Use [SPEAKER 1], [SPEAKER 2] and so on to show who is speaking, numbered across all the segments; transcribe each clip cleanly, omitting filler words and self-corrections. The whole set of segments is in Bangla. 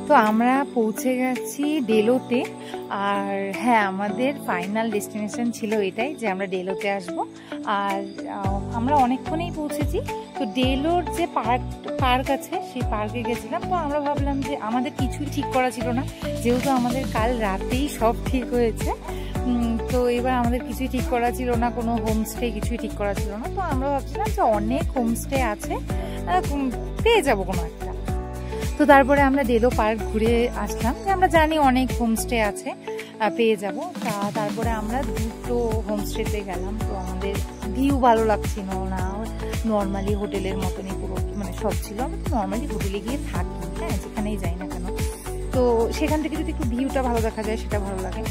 [SPEAKER 1] তো আমরা পৌঁছে গেছি ডেলোতে। আর হ্যাঁ, আমাদের ফাইনাল ডেস্টিনেশন ছিল এটাই যে আমরা ডেলোতে আসব। আর আমরা অনেকক্ষণেই পৌঁছেছি। তো ডেলোর যে পার্ক আছে সেই পার্কে গেছিলাম। তো আমরা ভাবলাম যে আমাদের কিছুই ঠিক করা ছিল না, যেহেতু আমাদের কাল রাতেই সব ঠিক হয়েছে। তো এবার আমাদের কিছুই ঠিক করা ছিল না, কোনো হোমস্টে কিছুই ঠিক করা ছিল না। তো আমরা ভাবছিলাম যে অনেক হোমস্টে আছে, পেয়ে যাবো কোনো একটা। তো তারপরে আমরা ডেলো পার্ক ঘুরে আসলাম, যে আমরা জানি অনেক হোমস্টে আছে, পেয়ে যাব। তারপরে আমরা দুটো হোমস্টেতে গেলাম। তো আমাদের ভিউ ভালো লাগছিল না, নর্মালি হোটেলের মতনই পুরো মানে সব ছিল। আমরা তো নর্মালি হোটেলে গিয়ে থাকি, হ্যাঁ, যেখানেই যাই না কেন। তো সেখান থেকে যদি একটু ভিউটা ভালো দেখা যায় সেটা ভালো লাগে।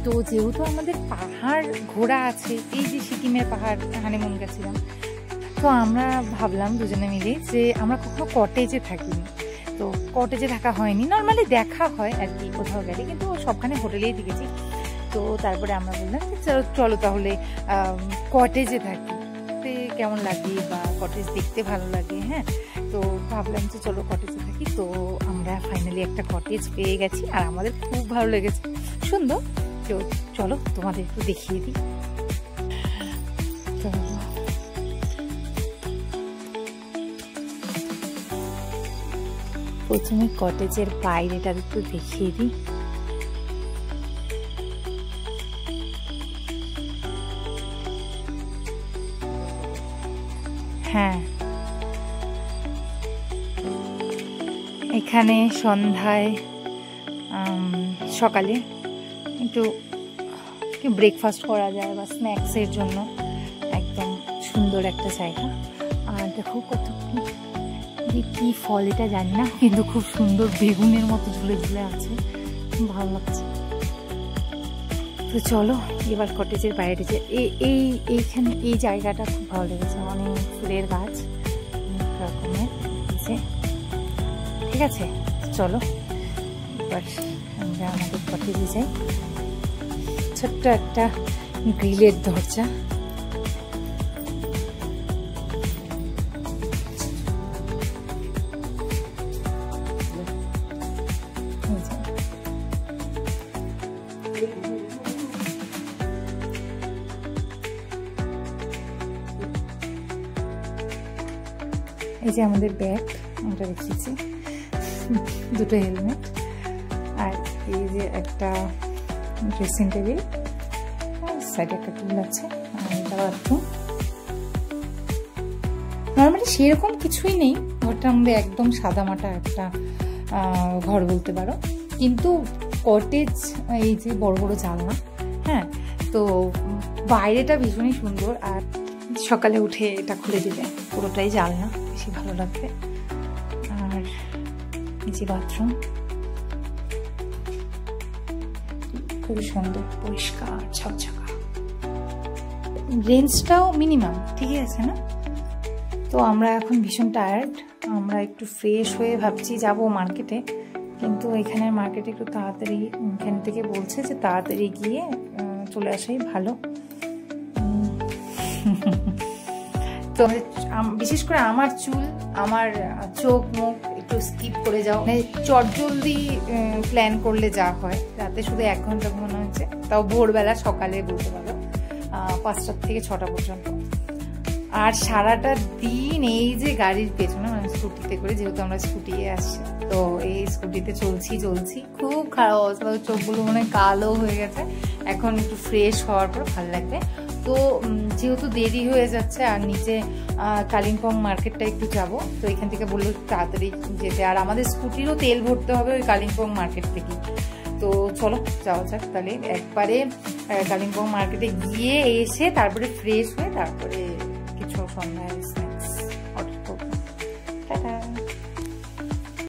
[SPEAKER 1] তো যেহেতু আমাদের পাহাড় ঘোরা আছে, এই যে সিকিমের পাহাড় হানিমুন গেছিলাম, তো আমরা ভাবলাম দুজনে মিলে যে আমরা কখনো কটেজে থাকিনি। তো কটেজে থাকা হয়নি, নর্মালি দেখা হয় আর কি কোথাও গেলে, কিন্তু সবখানে হোটেলেই দেখেছি। তো তারপরে আমরা বললাম যে চলো তাহলে কটেজে থাকি, কেমন লাগে বা কটেজ দেখতে ভালো লাগে। হ্যাঁ, তো ভাবলাম যে চলো কটেজে থাকি। তো আমরা ফাইনালি একটা কটেজ পেয়ে গেছি আর আমাদের খুব ভালো লেগেছে, সুন্দর। তো চলো তোমাদের একটু দেখিয়ে দিই। তো প্রথমে কটেজের বাইরেটা একটু দেখিয়ে দিই। হ্যাঁ, এখানে সন্ধ্যায় সকালে একটু ব্রেকফাস্ট করা যায় বা স্ন্যাক্সের জন্য একদম সুন্দর একটা জায়গা। আর দেখো কত কি ফল এটা জানি না, কিন্তু খুব সুন্দর বেগুনের মতো ঝুলে ঝুলে আছে, ভালো লাগছে। তো চলো এবার কটেজের বাইরে যে এইখানে এই জায়গাটা খুব ভালো লেগেছে, অনেক ফুলের গাছ অনেক রকমের আছে। ঠিক আছে, চলো এবার আমরা আমাদের কটেজে যাই। ছোট্ট একটা গ্রিলের দরজা, এই যে আমাদের ব্যাগ আমরা রেখেছি, দুটো হেলমেট, আর এই যে একটা ড্রেসিং টেবিল, সাইডে একটা টুল আছে, আর এটা বাথরুম। নর্মালি সেরকম কিছুই নেই, ঘরটার মধ্যে একদম সাদামাটা একটা ঘর বলতে পারো, কিন্তু কটেজ এই যে বড় বড় জানলা, হ্যাঁ, তো বাইরেটা ভীষণই সুন্দর। আর সকালে উঠে এটা খুলে দিলে পুরোটাই জানলা, বেশি ভালো লাগবে। আর এই যে বাথরুম খুবই সুন্দর, পরিষ্কার ঝকঝকা, রেঞ্জটাও মিনিমাম ঠিকই আছে না। তো আমরা এখন ভীষণ টায়ার্ড, আমরা একটু ফ্রেশ হয়ে ভাবছি যাব মার্কেটে, কিন্তু এখানের মার্কেটে একটু তাড়াতাড়ি, এখান থেকে বলছে যে তাড়াতাড়ি গিয়ে চলে আসাই ভালো। তো বিশেষ করে আমার চুল, আমার চোখ মুখ একটু স্কিপ করে যাও, মানে চটজলদি প্ল্যান করলে যা হয়, রাতে শুধু 1 ঘন্টা ঘুমানো হয়েছে, তাও ভোরবেলা সকালে বলতে পারো 5টা থেকে 6টা পর্যন্ত। আর সারাটা দিন এই যে গাড়ির পেছনে, মানে স্কুটিতে করে, যেহেতু আমরা স্কুটিতে আসছি, তো এই স্কুটিতে চলছি, খুব খারাপ অবস্থা, চোখগুলো মনে কালো হয়ে গেছে। এখন একটু ফ্রেশ হওয়ার পর ভালো লাগবে। তো যেহেতু দেরি হয়ে যাচ্ছে, আর নিচে কালিম্পং মার্কেটটা একটু যাব, তো এখান থেকে বললো তাড়াতাড়ি যেতে, আর আমাদের স্কুটিরও তেল ভরতে হবে ওই কালিম্পং মার্কেট থেকে। তো চলো যাওয়া যাক তাহলে, একবারে কালিম্পং মার্কেটে গিয়ে এসে তারপরে ফ্রেশ হয়ে তারপরে কিছু সন্ধ্যায় স্ন্যাক্স অর্ডার করবো। টাটা।